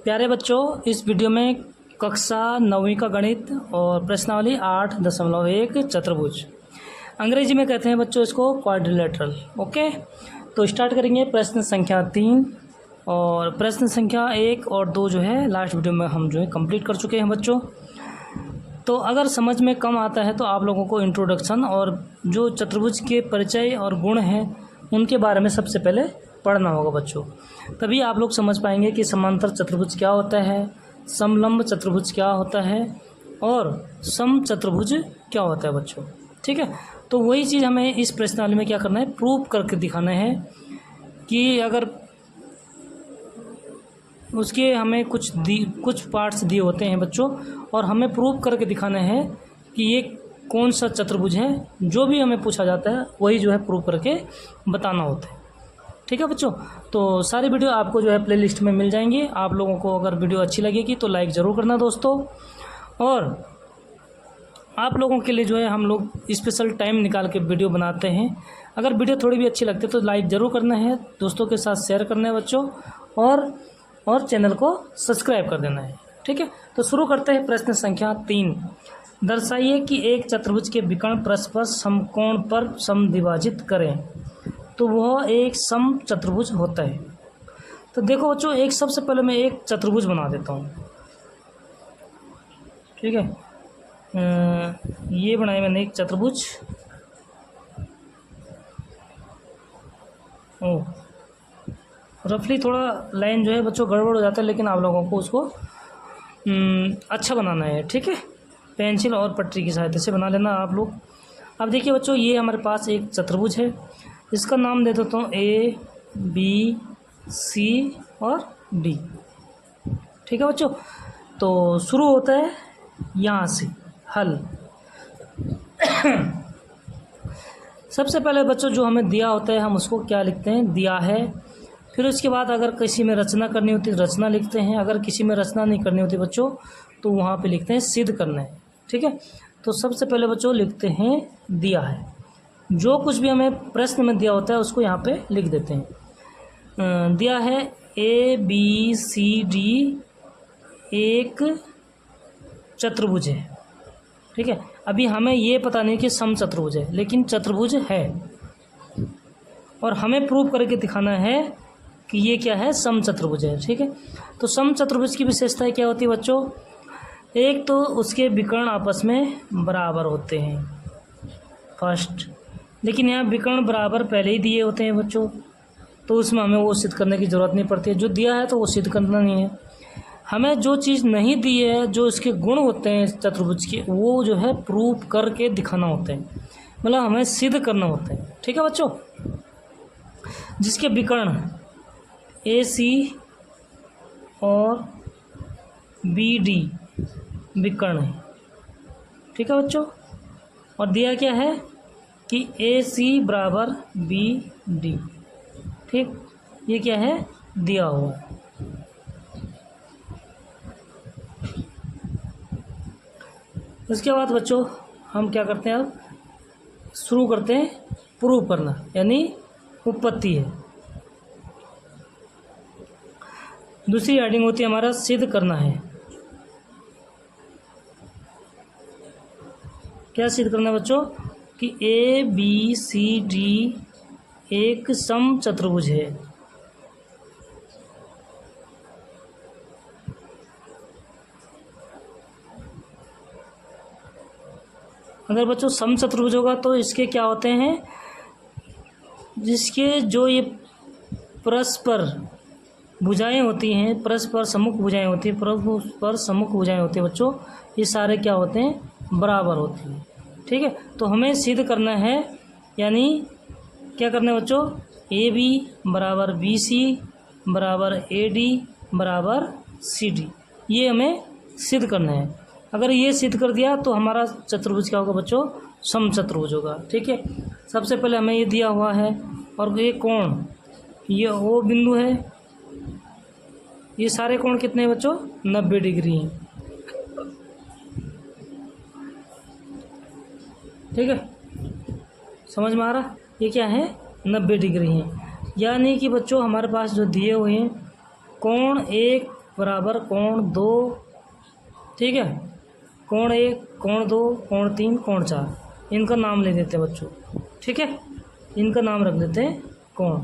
प्यारे बच्चों, इस वीडियो में कक्षा 9वीं का गणित और प्रश्नावली 8.1 चतुर्भुज, अंग्रेजी में कहते हैं बच्चों इसको क्वाड्रिलेटरल। ओके, तो स्टार्ट करेंगे प्रश्न संख्या 3 और प्रश्न संख्या 1 और 2 जो है लास्ट वीडियो में हम जो है कंप्लीट कर चुके हैं बच्चों। तो अगर समझ में कम आता है तो आप लोगों को इंट्रोडक्शन और जो चतुर्भुज के परिचय और गुण हैं उनके बारे में सबसे पहले पढ़ना होगा बच्चों, तभी आप लोग समझ पाएंगे कि समांतर चतुर्भुज क्या होता है, समलंब चतुर्भुज क्या होता है और सम चतुर्भुज क्या होता है बच्चों। ठीक है, तो वही चीज़ हमें इस प्रश्नावली में क्या करना है, प्रूव करके दिखाना है कि अगर उसके हमें कुछ पार्ट्स दिए होते हैं बच्चों और हमें प्रूव करके दिखाना है कि ये कौन सा चतुर्भुज है। जो भी हमें पूछा जाता है वही जो है प्रूव करके बताना होता है। ठीक है बच्चों, तो सारी वीडियो आपको जो है प्लेलिस्ट में मिल जाएंगी। आप लोगों को अगर वीडियो अच्छी लगेगी तो लाइक ज़रूर करना दोस्तों, और आप लोगों के लिए जो है हम लोग स्पेशल टाइम निकाल के वीडियो बनाते हैं। अगर वीडियो थोड़ी भी अच्छी लगती है तो लाइक ज़रूर करना है, दोस्तों के साथ शेयर करना है बच्चों, और चैनल को सब्सक्राइब कर देना है। ठीक है, तो शुरू करते हैं प्रश्न संख्या 3। दर्शाइए कि एक चतुर्भुज के विकर्ण परस्पर समकोण पर समद्विभाजित करें तो वह एक सम चतुर्भुज होता है। तो देखो बच्चों, एक सबसे पहले मैं एक चतुर्भुज बना देता हूँ। ठीक है, ये बनाया मैंने एक चतुर्भुज। रफली थोड़ा लाइन जो है बच्चों गड़बड़ हो जाता है, लेकिन आप लोगों को उसको अच्छा बनाना है। ठीक है, पेंसिल और पटरी की सहायता से बना लेना आप लोग। अब देखिए बच्चों, ये हमारे पास एक चतुर्भुज है, इसका नाम दे देता हूँ A, B, C और D। ठीक है बच्चों, तो शुरू होता है यहाँ से हल। सबसे पहले बच्चों जो हमें दिया होता है हम उसको क्या लिखते हैं, दिया है। फिर उसके बाद अगर किसी में रचना करनी होती है रचना लिखते हैं, अगर किसी में रचना नहीं करनी होती बच्चों तो वहाँ पे लिखते हैं सिद्ध करना है। ठीक है, तो सबसे पहले बच्चों लिखते हैं दिया है। जो कुछ भी हमें प्रश्न में दिया होता है उसको यहाँ पे लिख देते हैं। दिया है A, B, C, D एक चतुर्भुज है। ठीक है, अभी हमें ये पता नहीं कि सम चतुर्भुज है, लेकिन चतुर्भुज है और हमें प्रूव करके दिखाना है कि ये क्या है, सम चतुर्भुज है। ठीक है, तो सम चतुर्भुज की विशेषताएं क्या होती है बच्चों, एक तो उसके विकर्ण आपस में बराबर होते हैं फर्स्ट, लेकिन यहाँ विकर्ण बराबर पहले ही दिए होते हैं बच्चों, तो उसमें हमें वो सिद्ध करने की ज़रूरत नहीं पड़ती है। जो दिया है तो वो सिद्ध करना नहीं है। हमें जो चीज़ नहीं दी है, जो इसके गुण होते हैं चतुर्भुज के, वो जो है प्रूफ करके दिखाना होता है, मतलब हमें सिद्ध करना होता है। ठीक है बच्चों, जिसके विकर्ण AC और BD विकर्ण है। ठीक है बच्चों, और दिया क्या है कि AC बराबर BD। ठीक, ये क्या है, दिया हुआ है। उसके बाद बच्चों हम क्या करते हैं, अब शुरू करते हैं प्रूव करना, यानी उत्पत्ति है। दूसरी हेडिंग होती है हमारा सिद्ध करना है। क्या सिद्ध करना है बच्चों, कि A, B, C, D एक सम चतुर्भुज है। अगर बच्चों सम चतुर्भुज होगा तो इसके क्या होते हैं, जिसके जो ये परस्पर भुजाएं होती हैं, परस्पर सम्मुख भुजाएं होती हैं, परस्पर सम्मुख भुजाएं होती हैं बच्चों, ये सारे क्या होते हैं, बराबर होती हैं। ठीक है, तो हमें सिद्ध करना है, यानी क्या करना है बच्चों, AB बराबर BC बराबर AD बराबर CD, ये हमें सिद्ध करना है। अगर ये सिद्ध कर दिया तो हमारा चतुर्भुज क्या होगा बच्चों, सम चतुर्भुज होगा। ठीक है, सबसे पहले हमें ये दिया हुआ है, और ये कोण, ये O बिंदु है, ये सारे कोण कितने हैं बच्चों, 90 डिग्री हैं। ठीक है, समझ में आ रहा, ये क्या है, 90 डिग्री हैं। यानी कि बच्चों हमारे पास जो दिए हुए हैं कोण एक बराबर कोण 2, ठीक है, कोण 1, कोण 2, कोण 3, कोण 4, इनका नाम ले देते हैं बच्चों, ठीक है, इनका नाम रख देते हैं कोण।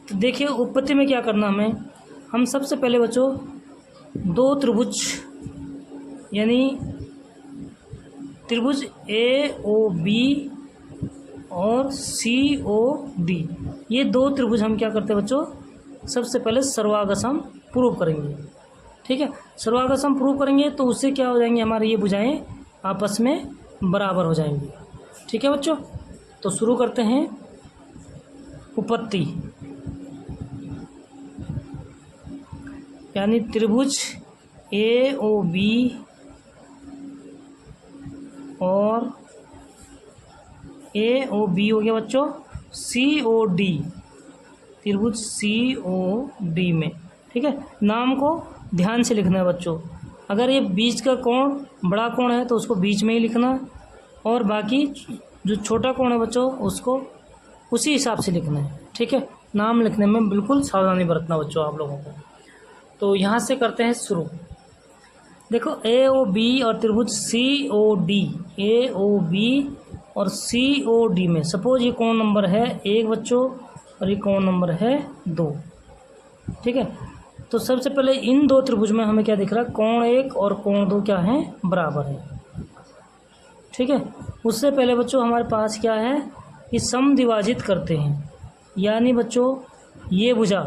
तो देखिए उत्पत्ति में क्या करना हमें, हम सबसे पहले बच्चों दो त्रिभुज यानी त्रिभुज AOB और COD, ये दो त्रिभुज हम क्या करते हैं बच्चों, सबसे पहले सर्वागसम प्रूव करेंगे, ठीक है। सर्वागसम प्रूव करेंगे तो उससे क्या हो जाएंगे, हमारे ये भुजाएं आपस में बराबर हो जाएंगी, ठीक है बच्चों। तो शुरू करते हैं उत्पत्ति, यानी त्रिभुज AOB और AOB हो गया बच्चों COD, त्रिभुज COD में, ठीक है। नाम को ध्यान से लिखना है बच्चों, अगर ये बीच का कोण बड़ा कोण है तो उसको बीच में ही लिखना, और बाकी जो छोटा कोण है बच्चों उसको उसी हिसाब से लिखना है, ठीक है। नाम लिखने में बिल्कुल सावधानी बरतना बच्चों आप लोगों को। तो यहाँ से करते हैं शुरू। देखो AOB और त्रिभुज COD, AOB और COD में सपोज ये कोण नंबर है 1 बच्चों और ये कोण नंबर है 2, ठीक है। तो सबसे पहले इन दो त्रिभुज में हमें क्या दिख रहा है, कोण 1 और कोण 2 क्या है, बराबर है, ठीक है। उससे पहले बच्चों हमारे पास क्या है कि समद्विभाजित करते हैं, यानी बच्चों ये भुजा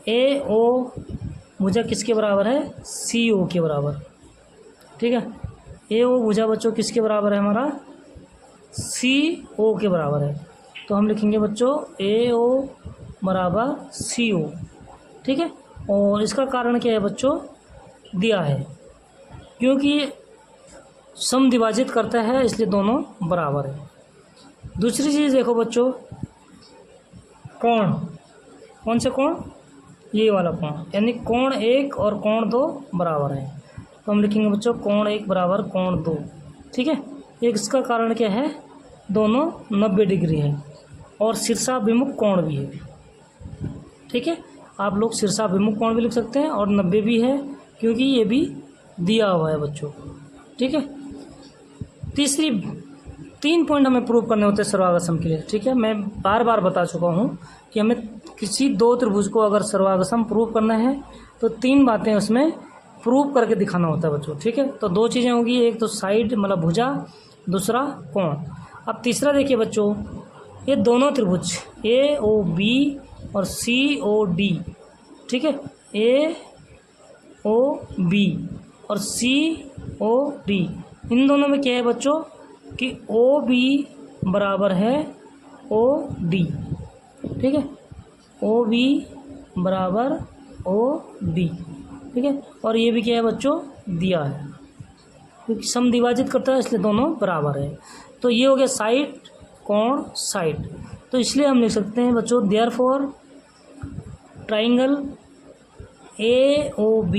AO भुजा किसके बराबर है, CO के बराबर, ठीक है। AO भुजा बच्चों किसके बराबर है, हमारा CO के बराबर है। तो हम लिखेंगे बच्चों AO बराबर CO, ठीक है। और इसका कारण क्या है बच्चों, दिया है, क्योंकि समद्विभाजित करता है इसलिए दोनों बराबर है। दूसरी चीज़ देखो बच्चों, कोण, कौन से कोण, ये वाला कोण, यानी कोण 1 और कोण 2 बराबर है, तो हम लिखेंगे बच्चों कोण 1 बराबर कोण 2, ठीक है। एक इसका कारण क्या है, दोनों 90 डिग्री है और शीर्षाभिमुख कोण भी है, ठीक है। आप लोग शीर्षाभिमुख कोण भी लिख सकते हैं और 90 भी है, क्योंकि ये भी दिया हुआ है बच्चों, ठीक है। तीसरी 3 पॉइंट हमें प्रूव करने होते हैं सर्वागसम के लिए, ठीक है। मैं बार बार बता चुका हूँ कि हमें किसी दो त्रिभुज को अगर सर्वागसम प्रूव करना है तो 3 बातें उसमें प्रूव करके दिखाना होता है बच्चों, ठीक है। तो 2 चीज़ें होगी, एक तो साइड मतलब भुजा, दूसरा कोण। अब तीसरा देखिए बच्चों, ये दोनों त्रिभुज AOB और COD, ठीक है, AOB और COD, इन दोनों में क्या है बच्चों कि OB बराबर है OD, ठीक है, OB बराबर OD, ठीक है। और ये भी क्या है बच्चों, दिया है, क्योंकि समद्विभाजित करता है इसलिए दोनों बराबर है। तो ये हो गया साइड, कोण, साइड। तो इसलिए हम लिख सकते हैं बच्चों देयरफॉर ट्राइंगल AOB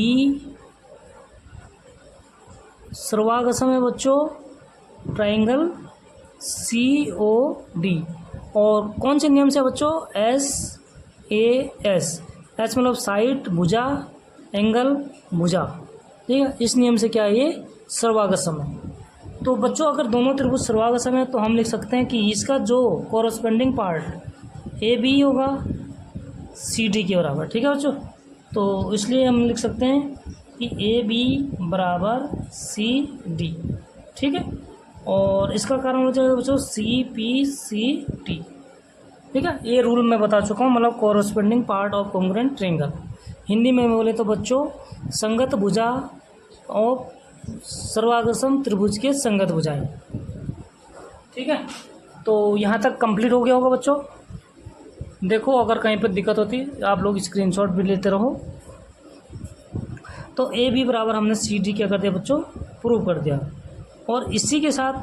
सर्वागसम है बच्चों ट्राइंगल COD। और कौन से नियम से बच्चों, SAS, एच मतलब साइड, भुजा, एंगल, भुजा, ठीक है। इस नियम से क्या है, ये सर्वागसम है। तो बच्चों अगर दोनों त्रिभुज सर्वागसम है तो हम लिख सकते हैं कि इसका जो कॉरस्पेंडिंग पार्ट AB होगा CD के बराबर, ठीक है बच्चों। तो इसलिए हम लिख सकते हैं कि AB बराबर CD, ठीक है। और इसका कारण हो जाएगा बच्चों CPCT, ठीक है। ये रूल मैं बता चुका हूँ, मतलब corresponding part of congruent triangle. Hindi में बोले तो बच्चों संगत भुजा और सर्वागसम त्रिभुज के संगत भुजाएं, ठीक है। तो यहाँ तक कंप्लीट हो गया होगा बच्चों। देखो अगर कहीं पर दिक्कत होती है आप लोग स्क्रीनशॉट भी लेते रहो। तो AB बराबर हमने CD क्या कर दिया बच्चों, प्रूव कर दिया। और इसी के साथ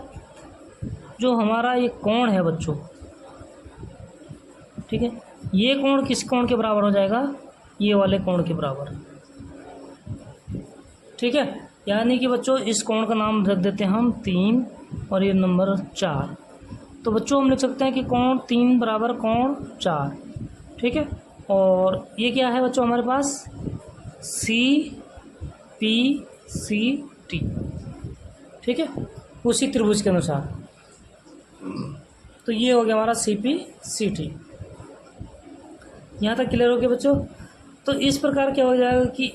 जो हमारा ये कोण है बच्चों, ठीक है, ये कोण किस कोण के बराबर हो जाएगा, ये वाले कोण के बराबर, ठीक है। यानी कि बच्चों इस कोण का नाम रख देते हैं हम 3 और ये नंबर 4। तो बच्चों हम लिख सकते हैं कि कोण 3 बराबर कोण 4, ठीक है। और ये क्या है बच्चों हमारे पास सी पी सी टी, ठीक है, उसी त्रिभुज के अनुसार। तो ये हो गया हमारा सी पी सी टी। यहाँ तक क्लियर हो गया बच्चों। तो इस प्रकार क्या हो जाएगा कि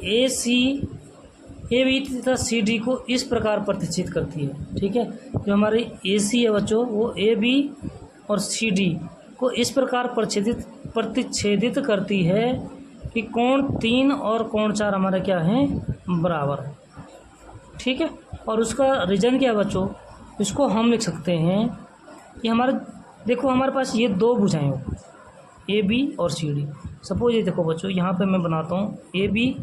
ए बी तथा सी डी को इस प्रकार प्रतिच्छेद करती है, ठीक है। जो हमारी ए सी है बच्चों, वो ए बी और सी डी को इस प्रकार प्रतिच्छेदित करती है कि कोण 3 और कोण 4 हमारे क्या हैं, बराबर है, ठीक है। और उसका रीजन क्या है बच्चों, इसको हम लिख सकते हैं कि हमारे देखो हमारे पास ये दो भुजाएं हो, ए बी और सी डी। सपोज ये देखो बच्चों, यहाँ पे मैं बनाता हूँ ए बी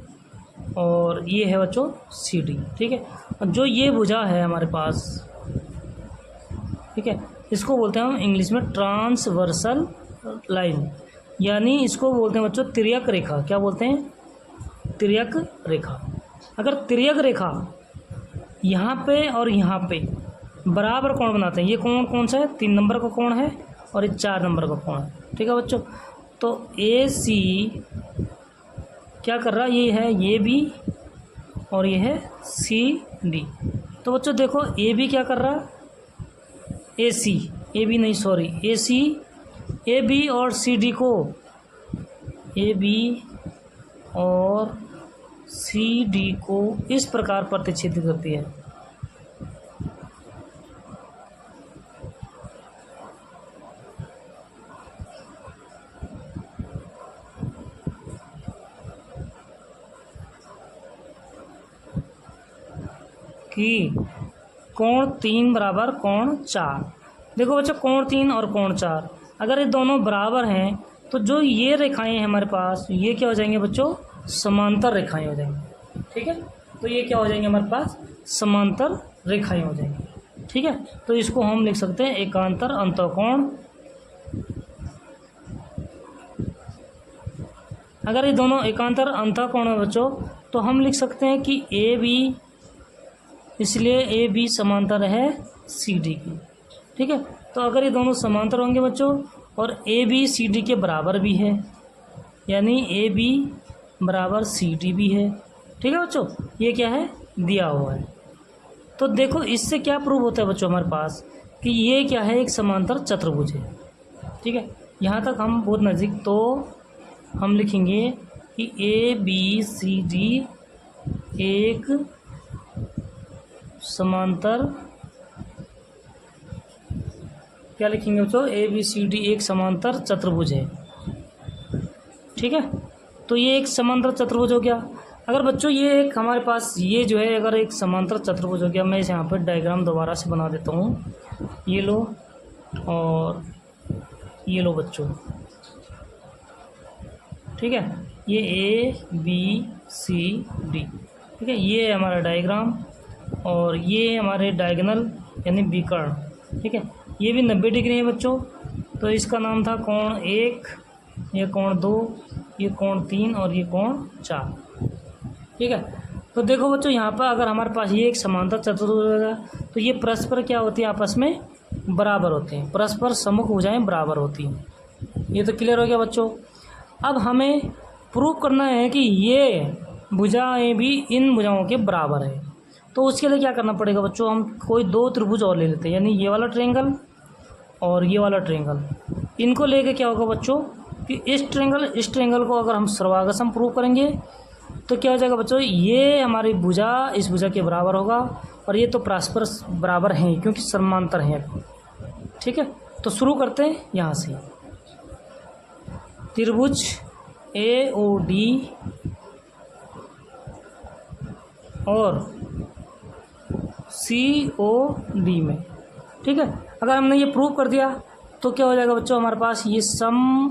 और ये है बच्चों सी डी, ठीक है। और जो ये भुजा है हमारे पास, ठीक है, इसको बोलते हैं हम इंग्लिश में ट्रांसवर्सल लाइन, यानी इसको बोलते हैं बच्चों तिर्यक रेखा। क्या बोलते हैं, तिर्यक रेखा। अगर तिर्यक रेखा यहाँ पे और यहाँ पे बराबर कोण बनाते हैं, ये कोण कौन सा है, 3 नंबर का कोण है और ये 4 नंबर का कोण है, ठीक है बच्चों। तो ए सी क्या कर रहा है, ये है ए बी और ये है सी डी। तो बच्चों देखो ए बी क्या कर रहा है, ए सी, ए बी नहीं sorry, A C A B और सी डी को, ए बी और सी डी को इस प्रकार प्रतिच्छेदित करती है। कि कोण 3 बराबर कोण 4। देखो बच्चों कोण 3 और कोण 4 अगर ये दोनों बराबर हैं तो जो ये रेखाएं हैं हमारे पास, ये क्या हो जाएंगे बच्चों, समांतर रेखाएं हो जाएंगी, ठीक है। तो ये क्या हो जाएंगे हमारे पास, समांतर रेखाएं हो जाएंगी, ठीक है। तो इसको हम लिख सकते हैं एकांतर अंतःकोण। अगर ये दोनों एकांतर अंतःकोण है बच्चों, तो हम लिख सकते हैं कि ए बी, इसलिए ए बी समांतर है सी डी की, ठीक है। तो अगर ये दोनों समांतर होंगे बच्चों और ए बी सी डी के बराबर भी है, यानी ए बी बराबर सी डी भी है, ठीक है बच्चों, ये क्या है, दिया हुआ है। तो देखो इससे क्या प्रूव होता है बच्चों हमारे पास कि ये क्या है, एक समांतर चतुर्भुज है, ठीक है। यहाँ तक हम बहुत नज़दीक। तो हम लिखेंगे कि ए बी सी डी एक समांतर, क्या लिखेंगे बच्चों, ए बी सी डी एक समांतर चतुर्भुज है, ठीक है। तो ये एक समांतर चतुर्भुज हो गया। अगर बच्चों ये एक हमारे पास ये जो है अगर एक समांतर चतुर्भुज हो गया, मैं इसे यहाँ पर डायग्राम दोबारा से बना देता हूँ। ये लो और ये लो बच्चों, ठीक है, ये ए बी सी डी, ठीक है, ये है हमारा डायग्राम और ये हमारे डायगोनल यानी विकर्ण, ठीक है। ये भी 90 डिग्री है बच्चों। तो इसका नाम था कोण 1, ये कोण 2, ये कोण 3 और ये कोण 4, ठीक है। तो देखो बच्चों यहाँ पर अगर हमारे पास ये एक समांतर चतुर्भुज होगा तो ये परस्पर क्या होती है, आपस में बराबर होते हैं, परस्पर सम्मुख भुजाएं बराबर होती हैं। ये तो क्लियर हो गया बच्चों। अब हमें प्रूव करना है कि ये भुजाएं भी इन भुजाओं के बराबर है। तो उसके लिए क्या करना पड़ेगा बच्चों, हम कोई 2 त्रिभुज और ले लेते हैं, यानी ये वाला ट्रायंगल और ये वाला ट्रायंगल। इनको लेके क्या होगा बच्चों कि इस ट्रायंगल को अगर हम सर्वागसम प्रूव करेंगे तो क्या हो जाएगा बच्चों, ये हमारी भुजा इस भुजा के बराबर होगा और ये तो परस्पर बराबर हैं क्योंकि समांतर हैं, ठीक है। तो शुरू करते हैं यहाँ से। त्रिभुज ए ओ डी और सी ओ डी में, ठीक है। अगर हमने ये प्रूव कर दिया तो क्या हो जाएगा बच्चों, हमारे पास ये सम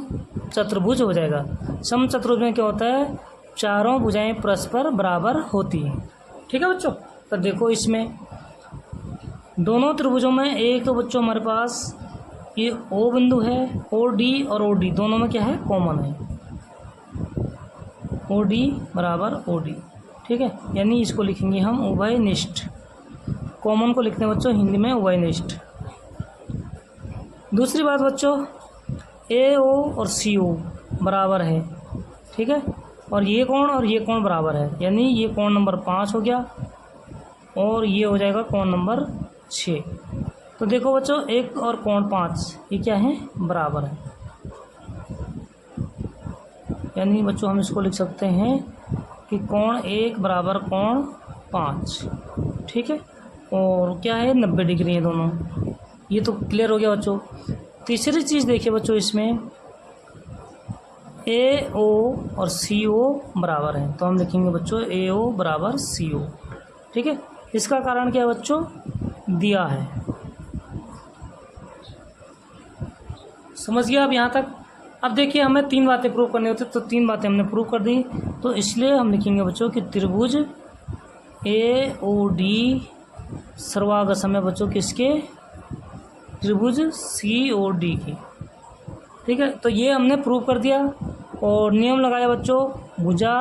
चतुर्भुज हो जाएगा। सम चतुर्भुज में क्या होता है, चारों भुजाएं परस्पर बराबर होती हैं, ठीक है बच्चों। तो देखो इसमें दोनों त्रिभुजों में एक तो बच्चों हमारे पास ये ओ बिंदु है, ओ डी और ओ डी दोनों में क्या है, कॉमन है, ओ डी बराबर ओ डी, ठीक है। यानी इसको लिखेंगे हम उभयनिष्ठ, कॉमन को लिखते हैं बच्चों हिंदी में उभयनिष्ठ। दूसरी बात बच्चों ए ओ और सी ओ बराबर है, ठीक है। और ये कोण बराबर है, यानी ये कोण नंबर 5 हो गया और ये हो जाएगा कोण नंबर 6। तो देखो बच्चों 1 और कोण 5 ये क्या है, बराबर है। यानी बच्चों हम इसको लिख सकते हैं कि कोण 1 बराबर कोण 5, ठीक है। और क्या है, 90 डिग्री है दोनों। ये तो क्लियर हो गया बच्चों। तीसरी चीज़ देखिए बच्चों, इसमें AO और CO बराबर है, तो हम लिखेंगे बच्चों AO बराबर CO, ठीक है। इसका कारण क्या है बच्चों, दिया है। समझ गया आप यहाँ तक। अब देखिए हमें 3 बातें प्रूव करनी होती, तो 3 बातें हमने प्रूव कर दी, तो इसलिए हम लिखेंगे बच्चों कि त्रिभुज AOD सर्वागसम है बच्चों किसके, त्रिभुज COD की, ठीक है। तो ये हमने प्रूव कर दिया और नियम लगाया बच्चों, भुजा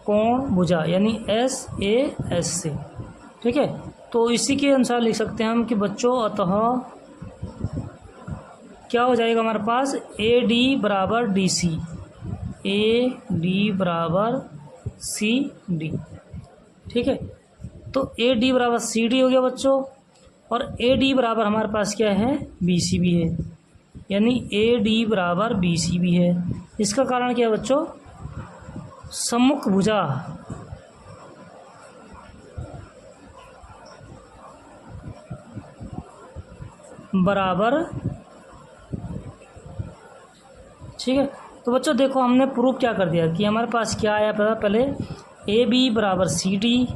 कोण भुजा, यानी SAS से, ठीक है। तो इसी के अनुसार लिख सकते हैं हम कि बच्चों अतः क्या हो जाएगा हमारे पास, AD बराबर DC, AD बराबर CD, ठीक है। तो AD बराबर CD हो गया बच्चों, और AD बराबर हमारे पास क्या है, BC भी है, यानी AD बराबर BC भी है। इसका कारण क्या है बच्चों, सम्मुख भुजा बराबर, ठीक है। तो बच्चों देखो हमने प्रूफ क्या कर दिया कि हमारे पास क्या आया, पहले AB बराबर CD,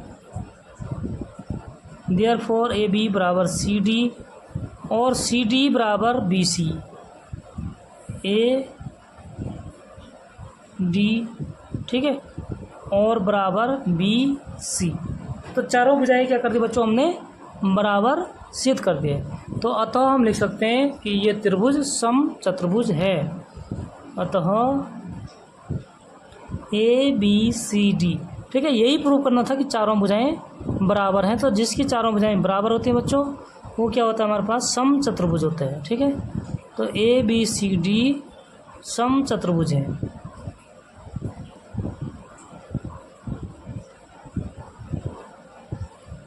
देयरफॉर AB बराबर CD और CD बराबर BC, AD, ठीक है, और बराबर BC। तो चारों भुजाएं क्या कर दी बच्चों, हमने बराबर सिद्ध कर दिए। तो अतः हम लिख सकते हैं कि ये त्रिभुज समचतुर्भुज है। अतः ABCD, ठीक है। यही प्रूव करना था कि चारों भुजाएं बराबर हैं। तो जिसकी चारों भुजाएं बराबर होती हैं बच्चों, वो क्या होता है हमारे पास, समचतुर्भुज होता है, ठीक है। तो ABCD समचतुर्भुज है।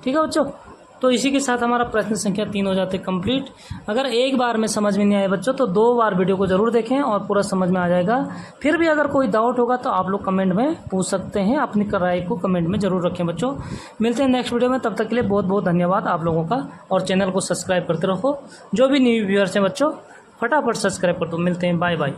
ठीक है बच्चों, तो इसी के साथ हमारा प्रश्न संख्या 3 हो जाते कंप्लीट। अगर एक बार में समझ में नहीं आए बच्चों, तो 2 बार वीडियो को ज़रूर देखें और पूरा समझ में आ जाएगा। फिर भी अगर कोई डाउट होगा तो आप लोग कमेंट में पूछ सकते हैं, अपनी राय को कमेंट में ज़रूर रखें बच्चों। मिलते हैं नेक्स्ट वीडियो में, तब तक के लिए बहुत बहुत धन्यवाद आप लोगों का, और चैनल को सब्सक्राइब करते रहो। जो भी न्यू व्यूअर्स हैं बच्चों, फटाफट सब्सक्राइब कर दो। मिलते हैं, बाय बाय।